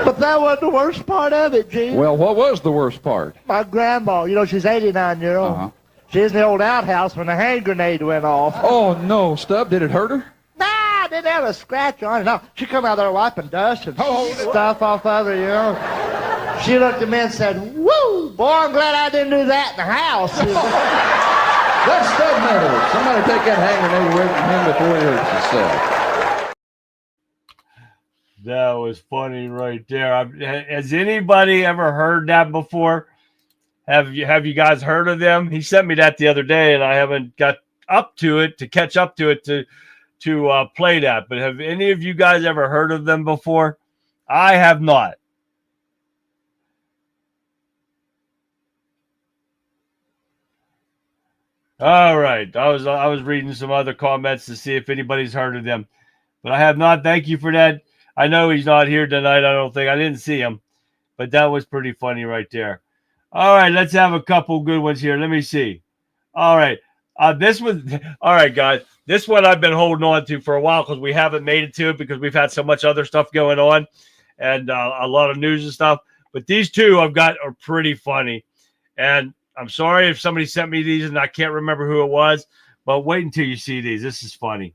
But that wasn't the worst part of it, Gene. Well, what was the worst part? My grandma, you know, she's 89 years old. Uh-huh. She's in the old outhouse when the hand grenade went off. Oh, no, Stub. Did it hurt her? Nah, I didn't have a scratch on it. No, she come out there wiping dust and stuff off of her, you know. She looked at me and said, woo, boy, I'm glad I didn't do that in the house. That's Stub metal. Somebody take that hand grenade away from him before he hurts himself. That was funny right there. Has anybody ever heard that before? Have you guys heard of them? He sent me that the other day, and I haven't got up to it to catch up to it to play that. But have any of you guys ever heard of them before? I have not. All right. I was reading some other comments to see if anybody's heard of them, but I have not. Thank you for that. I know he's not here tonight. I don't think I didn't see him, but that was pretty funny right there. All right, let's have a couple good ones here. Let me see. All right, this one. All right, guys. This one I've been holding on to for a while because we haven't made it to it because we've had so much other stuff going on and a lot of news and stuff. But these two I've got are pretty funny. And I'm sorry if somebody sent me these and I can't remember who it was, but wait until you see these. This is funny.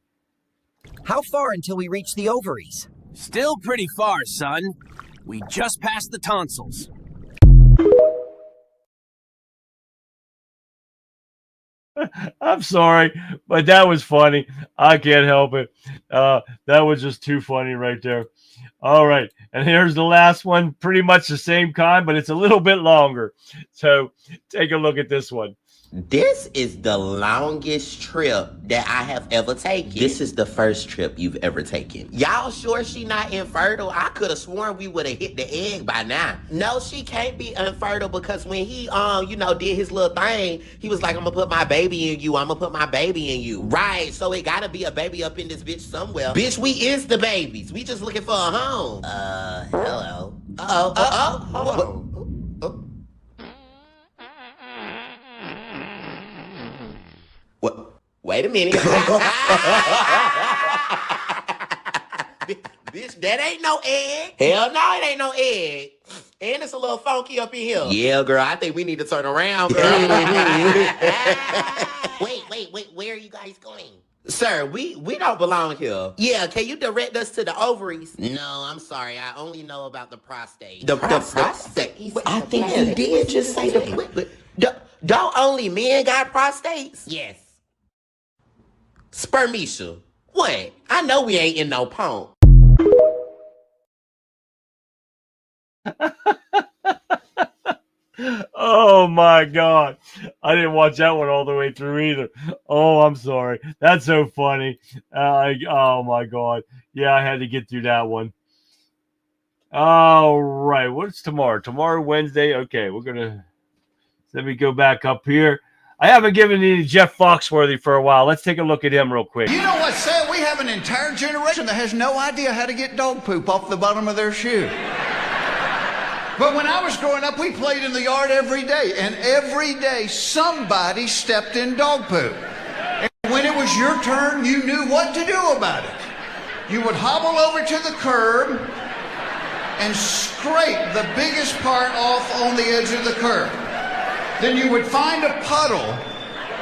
How far until we reach the ovaries? Still pretty far, son. We just passed the tonsils. I'm sorry, but that was funny. I can't help it. That was just too funny right there. All right, and here's the last one. Pretty much the same kind, but it's a little bit longer. So take a look at this one. This is the longest trip that I have ever taken. This is the first trip you've ever taken. Y'all sure she not infertile? I could have sworn we would have hit the egg by now. No, she can't be infertile because when he, did his little thing, he was like, I'm gonna put my baby in you. I'm gonna put my baby in you. Right, so it gotta be a baby up in this bitch somewhere. Bitch, we is the babies. We just looking for a home. Hello. Hold on. Wait a minute. Bitch, that ain't no egg. Hell no, it ain't no egg. And it's a little funky up in here. Yeah, girl, I think we need to turn around, girl. Wait, where are you guys going? Sir, we don't belong here. Yeah, can you direct us to the ovaries? No, I'm sorry. I only know about the prostate. The prostate? I think he did just say the... Don't only men got prostates? Yes. Spermisha. What? I know we ain't in no pump. Oh my God. I didn't watch that one all the way through either. Oh, I'm sorry. That's so funny. Oh my God. Yeah, I had to get through that one. All right. What's tomorrow? Tomorrow, Wednesday. Okay, let me go back up here. I haven't given any Jeff Foxworthy for a while. Let's take a look at him real quick. You know what's sad? We have an entire generation that has no idea how to get dog poop off the bottom of their shoe. But when I was growing up, we played in the yard every day, and every day somebody stepped in dog poop. And when it was your turn, you knew what to do about it. You would hobble over to the curb and scrape the biggest part off on the edge of the curb. Then you would find a puddle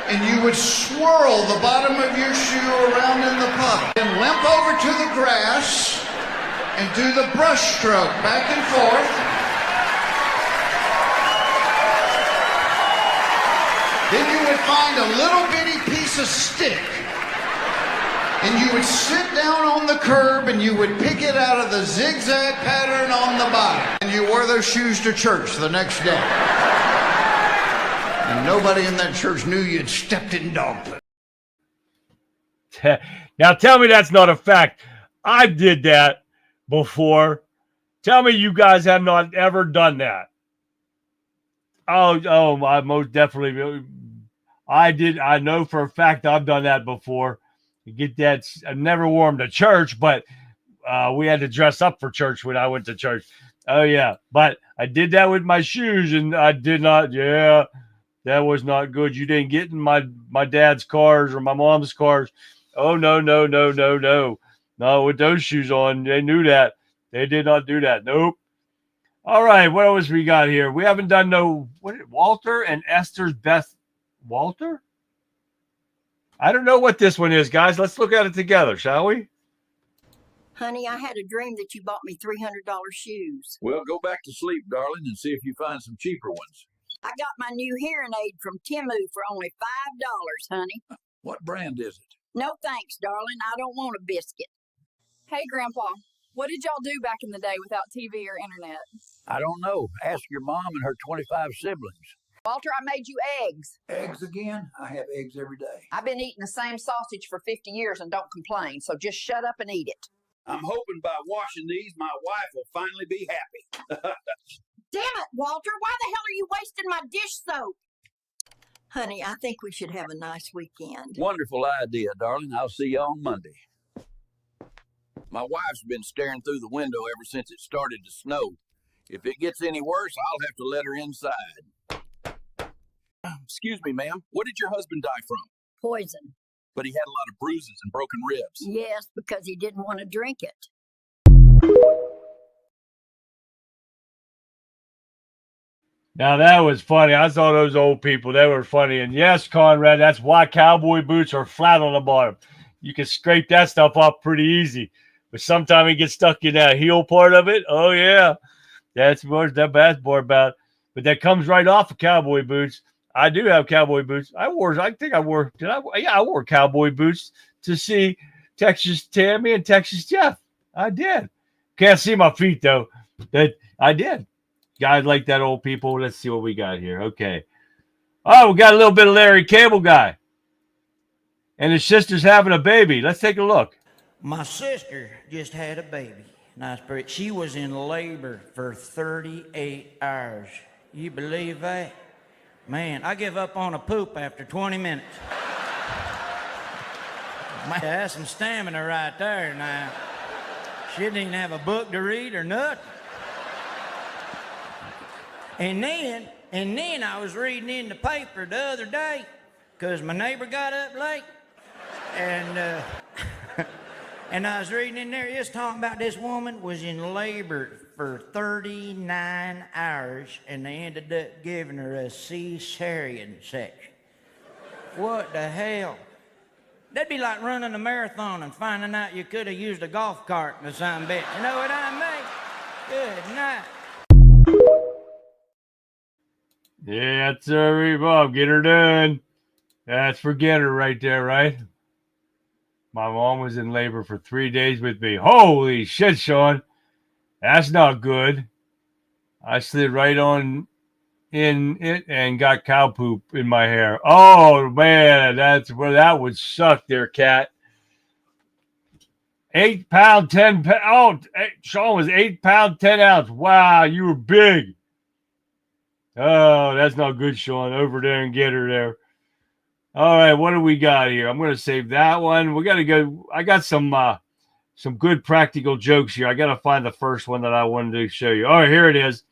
and you would swirl the bottom of your shoe around in the puddle. Then limp over to the grass and do the brush stroke back and forth. Then you would find a little bitty piece of stick and you would sit down on the curb and you would pick it out of the zigzag pattern on the bottom. And you wore those shoes to church the next day. And nobody in that church knew you'd stepped in dog poop. Now tell me that's not a fact. I did that before. Tell me you guys have not ever done that. Oh, I most definitely. I did. I know for a fact I've done that before. You get that. I never wore them to church, but we had to dress up for church when I went to church. Oh yeah, but I did that with my shoes, and I did not. Yeah. That was not good. You didn't get in my dad's cars or my mom's cars. Oh, no. No, with those shoes on, they knew that. They did not do that. Nope. All right, what else we got here? We haven't done Walter and Esther's best. Walter? I don't know what this one is, guys. Let's look at it together, shall we? Honey, I had a dream that you bought me $300 shoes. Well, go back to sleep, darling, and see if you find some cheaper ones. I got my new hearing aid from Timu for only $5, honey. What brand is it? No thanks, darling. I don't want a biscuit. Hey, Grandpa, what did y'all do back in the day without TV or internet? I don't know. Ask your mom and her 25 siblings. Walter, I made you eggs. Eggs again? I have eggs every day. I've been eating the same sausage for 50 years and don't complain, so just shut up and eat it. I'm hoping by washing these, my wife will finally be happy. Damn it, Walter, why the hell are you wasting my dish soap? Honey, I think we should have a nice weekend. Wonderful idea, darling. I'll see you on Monday. My wife's been staring through the window ever since it started to snow. If it gets any worse, I'll have to let her inside. Excuse me, ma'am. What did your husband die from? Poison. But he had a lot of bruises and broken ribs. Yes, because he didn't want to drink it. Now that was funny. I saw those old people. They were funny. And yes, Conrad, that's why cowboy boots are flat on the bottom. You can scrape that stuff off pretty easy. But sometimes it gets stuck in that heel part of it. Oh, yeah. That's what the best part about. But that comes right off of cowboy boots. I do have cowboy boots. I wore cowboy boots to see Texas Tammy and Texas Jeff. I did. Can't see my feet, though. That I did. Guys like that, old people. Let's see what we got here. Okay. Oh, we got a little bit of Larry Cable Guy. And his sister's having a baby. Let's take a look. My sister just had a baby. Nice bird. She was in labor for 38 hours. You believe that? Man, I give up on a poop after 20 minutes. Man, that's some stamina right there now. She didn't even have a book to read or nothing. And then I was reading in the paper the other day, because my neighbor got up late, and and I was reading in there, it was talking about this woman was in labor for 39 hours, and they ended up giving her a cesarean section. What the hell? That'd be like running a marathon and finding out you could have used a golf cart or something, bitch. You know what I mean? Good night. Yeah, that's Bob. Get her done. That's forget her right there, right? My mom was in labor for 3 days with me. Holy shit, Sean. That's not good. I slid right on in it and got cow poop in my hair. Oh, man, that's where that would suck there, cat. 8 pound, 10 pound. Oh, Sean was 8 pound, 10 ounce. Wow, you were big. Oh, that's not good, Sean. Over there and get her there. All right, what do we got here? I'm going to save that one. We got to go. I got some good practical jokes here. I got to find the first one that I wanted to show you. All right, here it is.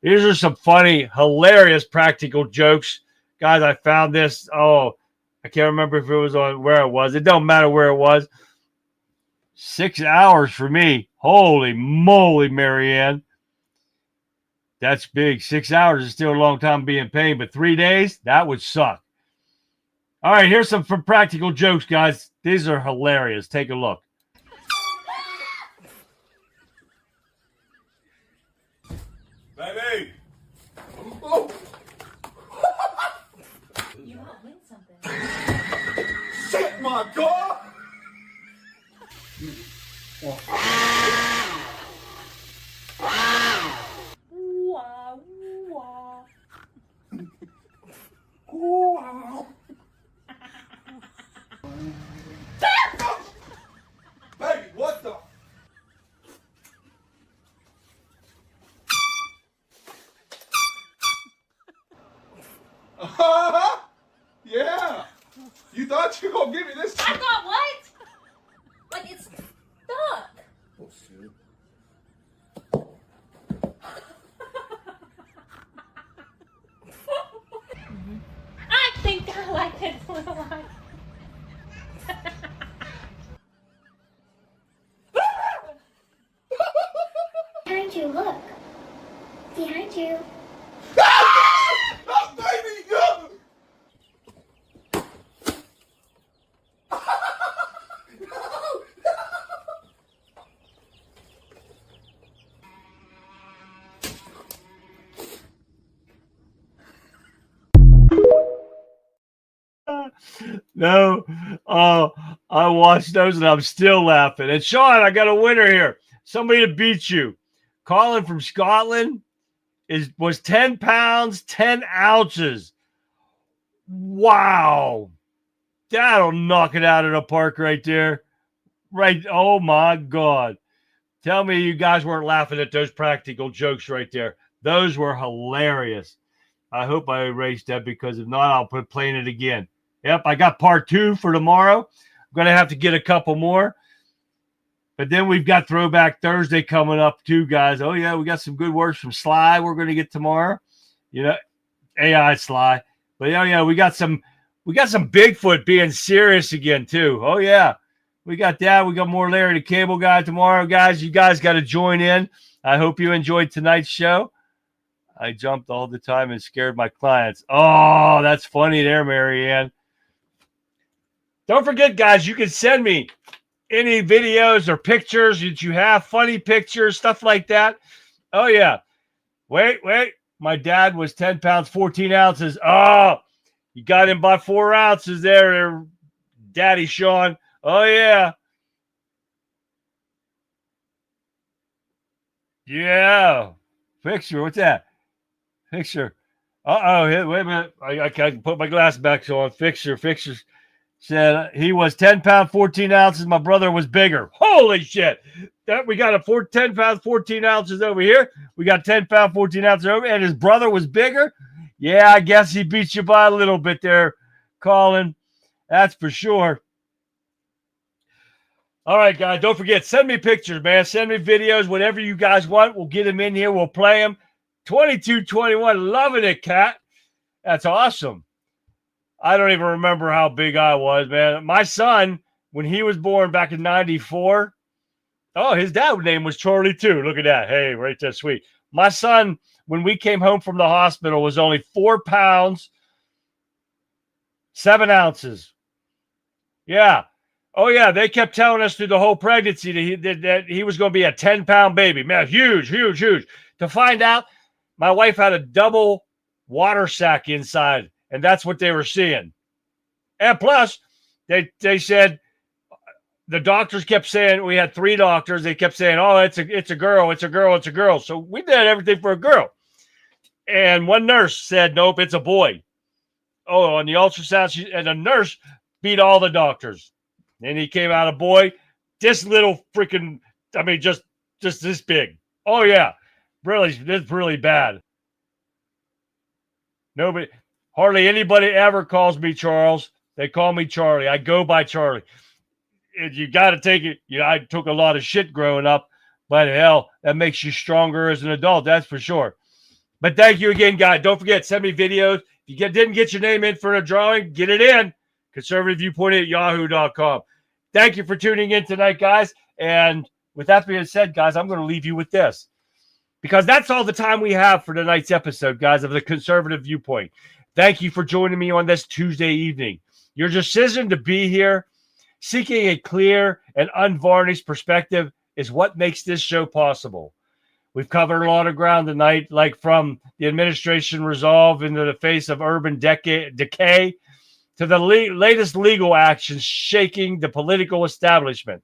These are some funny, hilarious practical jokes. Guys, I found this. Oh, I can't remember if it was on where it was. It don't matter where it was. 6 hours for me. Holy moly, Marianne. That's big. 6 hours is still a long time being paid, but 3 days, that would suck. All right, here's some practical jokes, guys. These are hilarious. Take a look. Baby! You might win something. Shit, my God! Wow. Baby, what the? Yeah! You thought you were gonna give me this? I thought what? Like it's stuck. Oh, shit. I think I like this little one. Behind you, look. Behind you. Oh, baby, no! No, I watched those and I'm still laughing. And Sean, I got a winner here. Somebody to beat you. Colin from Scotland was 10 pounds, 10 ounces. Wow. That'll knock it out of the park right there. Right. Oh, my God. Tell me you guys weren't laughing at those practical jokes right there. Those were hilarious. I hope I erased that, because if not, I'll put playing it again. Yep, I got part 2 for tomorrow. I'm going to have to get a couple more. But then we've got Throwback Thursday coming up too, guys. Oh, yeah, we got some good words from Sly we're going to get tomorrow. You know, AI Sly. But, yeah, we got some Bigfoot being serious again too. Oh, yeah. We got that. We got more Larry the Cable Guy tomorrow, guys. You guys got to join in. I hope you enjoyed tonight's show. I jumped all the time and scared my clients. Oh, that's funny there, Marianne. Don't forget, guys, you can send me any videos or pictures that you have, funny pictures, stuff like that. Oh, yeah. Wait. My dad was 10 pounds, 14 ounces. Oh, you got him by 4 ounces there, Daddy Sean. Oh, yeah. Yeah. Picture. What's that? Picture. Uh-oh. Wait a minute. I can put my glass back on. Fixtures. Said he was 10 pounds, 14 ounces. My brother was bigger. Holy shit. We got a 10 pounds, 14 ounces over here. We got 10 pounds, 14 ounces over, and his brother was bigger. Yeah, I guess he beat you by a little bit there, Colin. That's for sure. All right, guys, don't forget, send me pictures, man. Send me videos, whatever you guys want. We'll get them in here. We'll play them. 22-21, loving it, Kat. That's awesome. I don't even remember how big I was, man. My son, when he was born back in 94, his dad's name was Charlie, too. Look at that. Hey, right there, sweet. My son, when we came home from the hospital, was only 4 pounds, 7 ounces. Yeah. Oh, yeah, they kept telling us through the whole pregnancy that he was going to be a 10-pound baby. Man, huge. To find out, my wife had a double water sack inside, and that's what they were seeing. And plus, they said, the doctors kept saying, we had 3 doctors, they kept saying, oh, it's a girl. So we did everything for a girl. And one nurse said, nope, it's a boy. Oh, on the ultrasound, and the nurse beat all the doctors. Then he came out a boy, this little freaking, just this big. Oh, yeah. Really, this is really bad. Hardly anybody ever calls me Charles. They call me Charlie. I go by Charlie. You got to take it. I took a lot of shit growing up, but hell, that makes you stronger as an adult. That's for sure. But thank you again, guys. Don't forget, send me videos. If you didn't get your name in for a drawing, get it in. conservativeviewpoint@yahoo.com. Thank you for tuning in tonight, guys. And with that being said, guys, I'm going to leave you with this, because that's all the time we have for tonight's episode, guys, of the Conservative Viewpoint. Thank you for joining me on this Tuesday evening. Your decision to be here, seeking a clear and unvarnished perspective, is what makes this show possible. We've covered a lot of ground tonight, like from the administration resolve into the face of urban decay to the latest legal actions shaking the political establishment.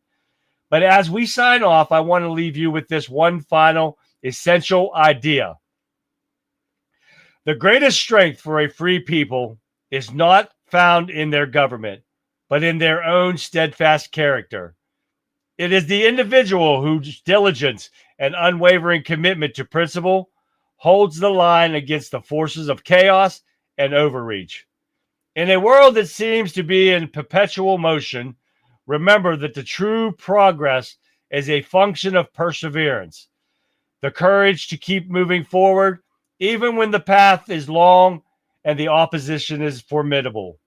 But as we sign off, I want to leave you with this one final essential idea. The greatest strength for a free people is not found in their government, but in their own steadfast character. It is the individual whose diligence and unwavering commitment to principle holds the line against the forces of chaos and overreach. In a world that seems to be in perpetual motion, remember that the true progress is a function of perseverance, the courage to keep moving forward, even when the path is long and the opposition is formidable.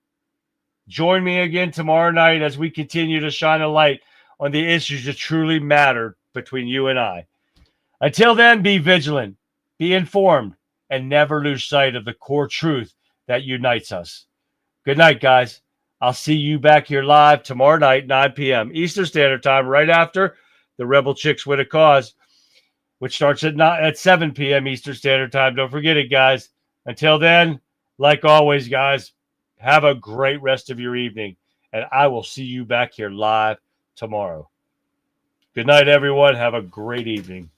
Join me again tomorrow night as we continue to shine a light on the issues that truly matter between you and I. Until then, be vigilant, be informed, and never lose sight of the core truth that unites us. Good night, guys. I'll see you back here live tomorrow night, 9 p.m. Eastern Standard Time, right after the Rebel Chicks With a Cause, which starts at 7 p.m. Eastern Standard Time. Don't forget it, guys. Until then, like always, guys, have a great rest of your evening, and I will see you back here live tomorrow. Good night, everyone. Have a great evening.